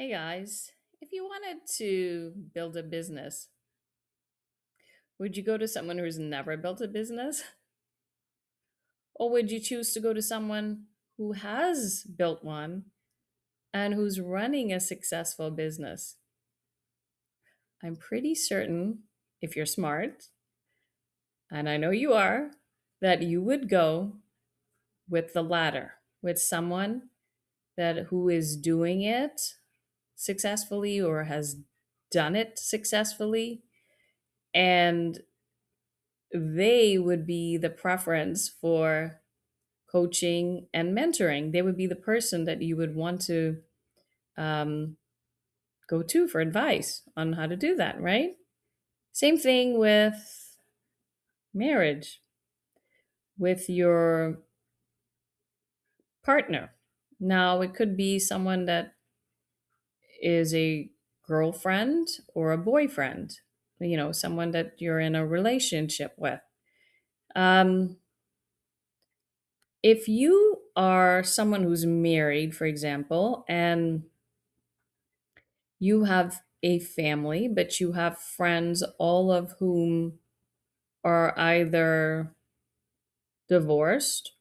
Hey guys, if you wanted to build a business, would you go to someone who's never built a business? Or would you choose to go to someone who has built one and who's running a successful business? I'm pretty certain, if you're smart, and I know you are, that you would go with the latter, with someone that who is doing it successfully or has done it successfully, and they would be the preference for coaching and mentoring. They would be the person that you would want to um, go to for advice on how to do that, right? Same thing with marriage, with your partner. Now, it could be someone that is a girlfriend or a boyfriend, someone that you're in a relationship with. Um, if you are someone who's married, for example, and you have a family, but you have friends, all of whom are either divorced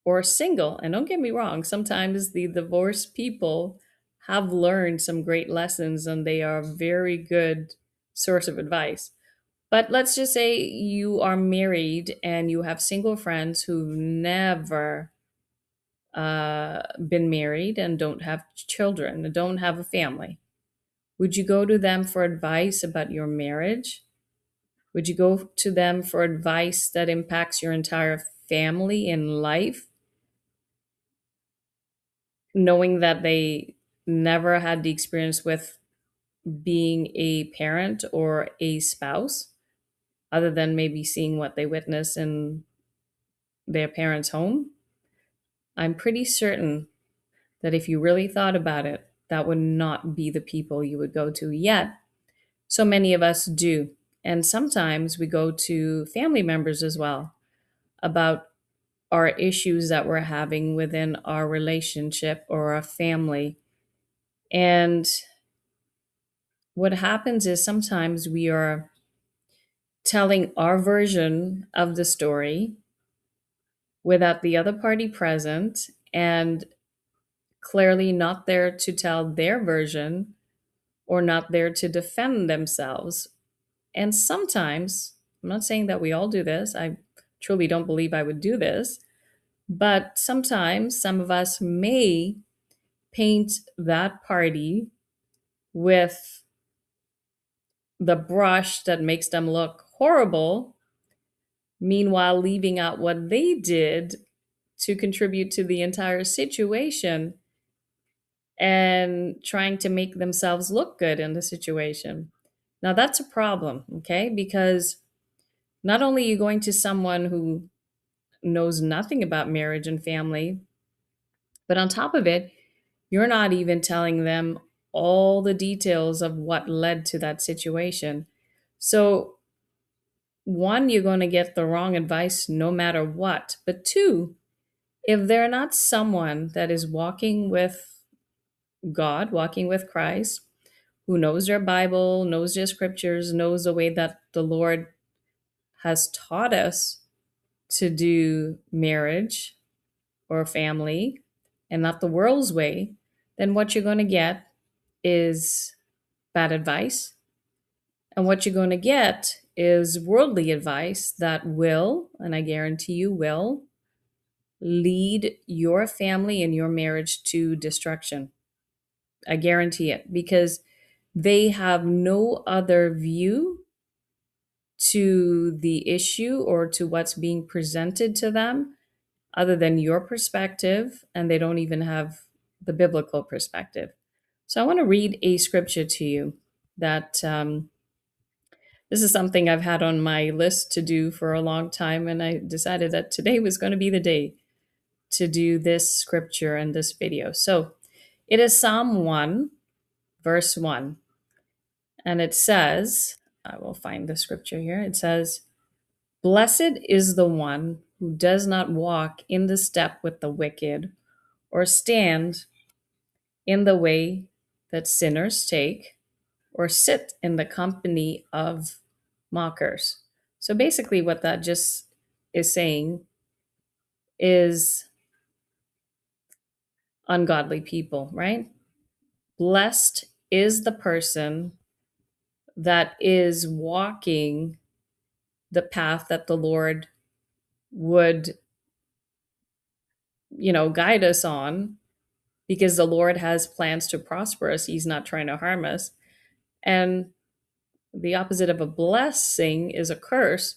or single. And don't get me wrong, sometimes the divorced people have learned some great lessons and they are a very good source of advice. But let's just say you are married and you have single friends who've never been married and don't have children, don't have a family. Would you go to them for advice about your marriage? Would you go to them for advice that impacts your entire family in life, knowing that they never had the experience with being a parent or a spouse, other than maybe seeing what they witness in their parents' home? I'm pretty certain that if you really thought about it, that would not be the people you would go to. Yet, so many of us do. And sometimes we go to family members as well about our issues that we're having within our relationship or our family. And what happens is sometimes we are telling our version of the story without the other party present and clearly not there to tell their version or not there to defend themselves. And sometimes, I'm not saying that we all do this, I truly don't believe I would do this, but sometimes some of us may paint that party with the brush that makes them look horrible, meanwhile, leaving out what they did to contribute to the entire situation and trying to make themselves look good in the situation. Now, that's a problem, okay? Because not only are you going to someone who knows nothing about marriage and family, but on top of it, you're not even telling them all the details of what led to that situation. So, one, you're going to get the wrong advice no matter what. But two, if they're not someone that is walking with God, walking with Christ, who knows their Bible, knows their scriptures, knows the way that the Lord has taught us to do marriage or family and not the world's way, then what you're going to get is bad advice. And what you're going to get is worldly advice that will, and I guarantee you will, lead your family and your marriage to destruction. I guarantee it because they have no other view to the issue or to what's being presented to them other than your perspective, and they don't even have the biblical perspective. So I want to read a scripture to you that this is something I've had on my list to do for a long time, and I decided that today was going to be the day to do this scripture and this video. So it is Psalm 1, verse 1, and it says, I will find the scripture here. It says, "Blessed is the one who does not walk in the step with the wicked, or stand in the way that sinners take, or sit in the company of mockers. So basically, what that just is saying is ungodly people, right? Blessed is the person that is walking the path that the Lord would, guide us on, because the Lord has plans to prosper us. He's not trying to harm us. And the opposite of a blessing is a curse,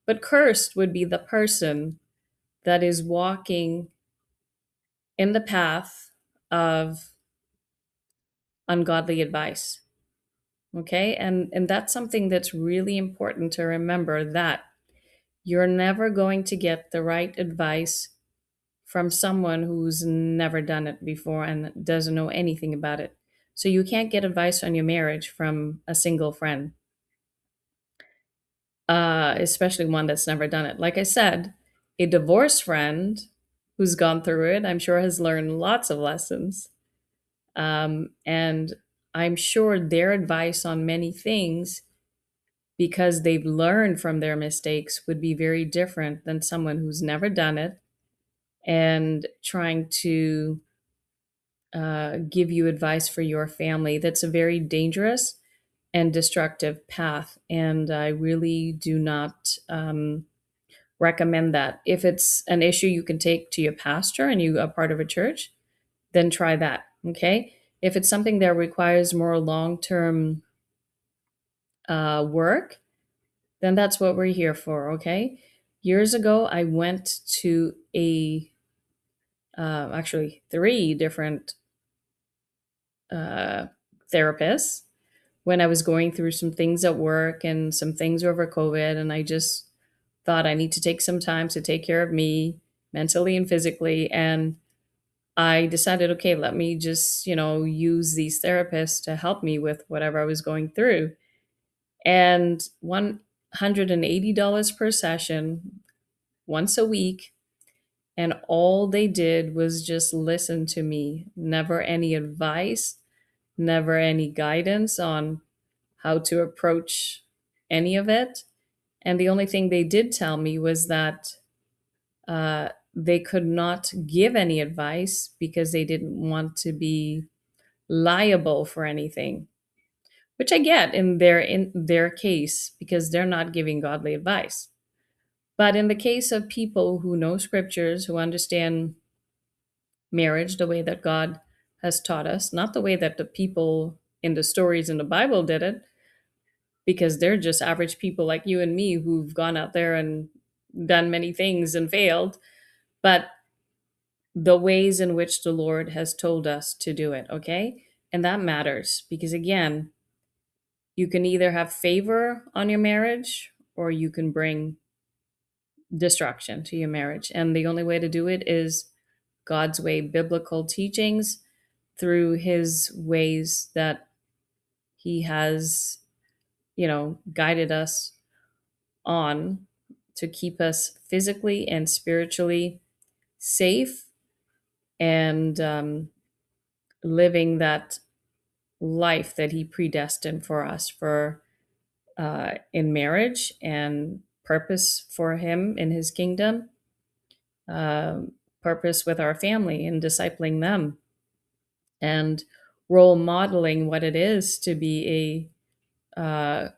but cursed would be the person that is walking in the path of ungodly advice. Okay? And that's something that's really important to remember, that you're never going to get the right advice from someone who's never done it before and doesn't know anything about it. So you can't get advice on your marriage from a single friend, especially one that's never done it. Like I said, a divorced friend who's gone through it, I'm sure, has learned lots of lessons. And I'm sure their advice on many things, because they've learned from their mistakes, would be very different than someone who's never done it and trying to give you advice for your family. That's a very dangerous and destructive path. And I really do not recommend that. If it's an issue you can take to your pastor and you are part of a church, then try that. Okay. If it's something that requires more long term work, then that's what we're here for. Okay. Years ago, I went to actually three different uh, therapists when I was going through some things at work and some things over COVID. And I just thought I need to take some time to take care of me mentally and physically. And I decided, okay, let me just, use these therapists to help me with whatever I was going through. And $180 per session, once a week. And all they did was just listen to me, never any advice, never any guidance on how to approach any of it. And the only thing they did tell me was that they could not give any advice because they didn't want to be liable for anything, which I get in their case, because they're not giving godly advice. But in the case of people who know scriptures, who understand marriage the way that God has taught us, not the way that the people in the stories in the Bible did it, because they're just average people like you and me who've gone out there and done many things and failed, but the ways in which the Lord has told us to do it, okay? And that matters, because again, you can either have favor on your marriage or you can bring destruction to your marriage. And the only way to do it is God's way, biblical teachings, through his ways that he has, guided us on to keep us physically and spiritually safe, and living that life that he predestined for us for in marriage, and purpose for him in his kingdom, uh, purpose with our family and discipling them, and role modeling what it is to be a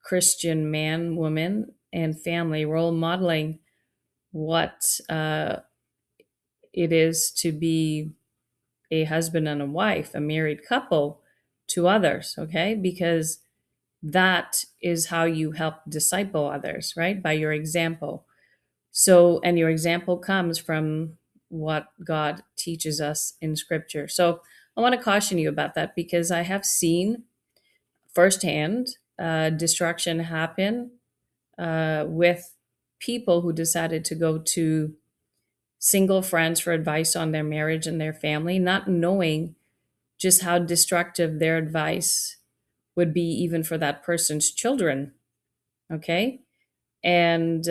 Christian man, woman, and family, role modeling what it is to be a husband and a wife, a married couple, to others, okay? Because that is how you help disciple others, right? By your example. So, and your example comes from what God teaches us in scripture. So, I want to caution you about that, because I have seen firsthand destruction happen with people who decided to go to single friends for advice on their marriage and their family, not knowing just how destructive their advice would be, even for that person's children. Okay. And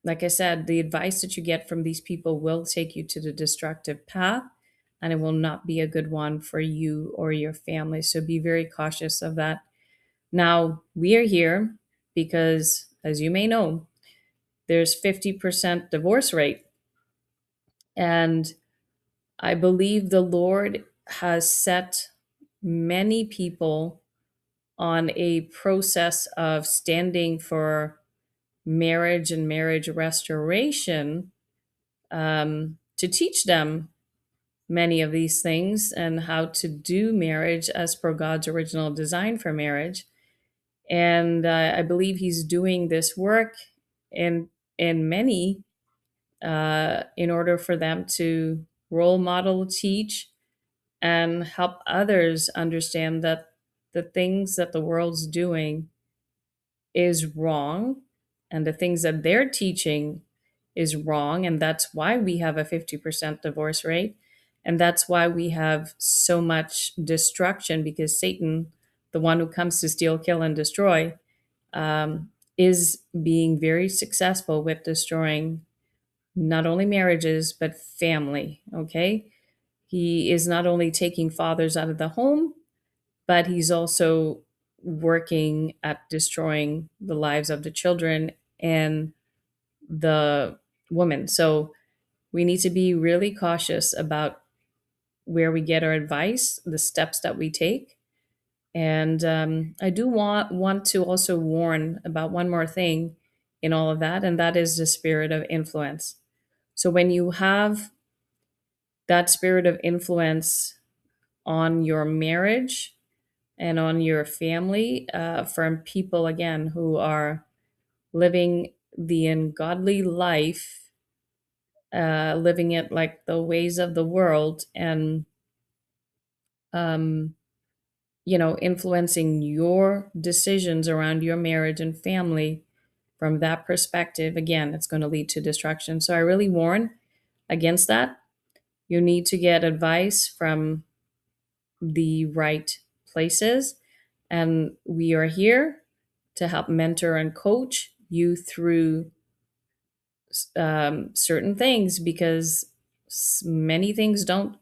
like I said, the advice that you get from these people will take you to the destructive path. and it will not be a good one for you or your family. So be very cautious of that. Now, we are here because, as you may know, there's 50% divorce rate. And I believe the Lord has set many people on a process of standing for marriage and marriage restoration, to teach them many of these things and how to do marriage as per God's original design for marriage. And I believe He's doing this work in many, in order for them to role model, teach, and help others understand that the things that the world's doing is wrong, and the things that they're teaching is wrong. And that's why we have a 50% divorce rate. And that's why we have so much destruction, because Satan, the one who comes to steal, kill, and destroy, is being very successful with destroying not only marriages, but family. Okay. He is not only taking fathers out of the home, but he's also working at destroying the lives of the children and the women. So we need to be really cautious about where we get our advice, the steps that we take. And I do want to also warn about one more thing in all of that, and that is the spirit of influence. So when you have that spirit of influence on your marriage and on your family, from people again who are living the ungodly life, living it like the ways of the world, and um, influencing your decisions around your marriage and family. From that perspective, again, it's going to lead to destruction. So I really warn against that. You need to get advice from the right places. And we are here to help mentor and coach you through certain things, because many things don't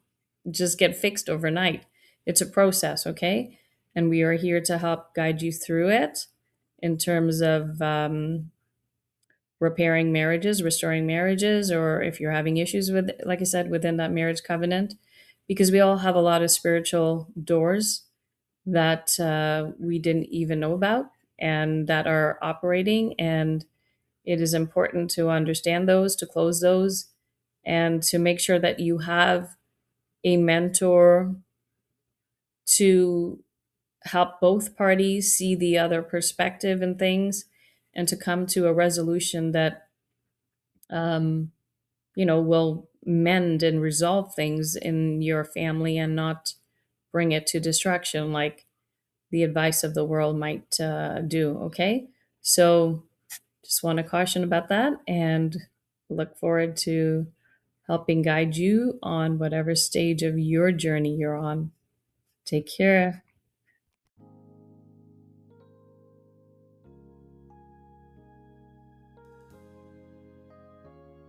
just get fixed overnight. It's a process, okay? And we are here to help guide you through it in terms of repairing marriages, restoring marriages, or if you're having issues with, like I said, within that marriage covenant, because we all have a lot of spiritual doors that we didn't even know about and that are operating. And it is important to understand those, to close those, and to make sure that you have a mentor to help both parties see the other perspective and things, and to come to a resolution that um, will mend and resolve things in your family and not bring it to destruction like the advice of the world might do. Okay. So just want to caution about that, and look forward to helping guide you on whatever stage of your journey you're on. Take care.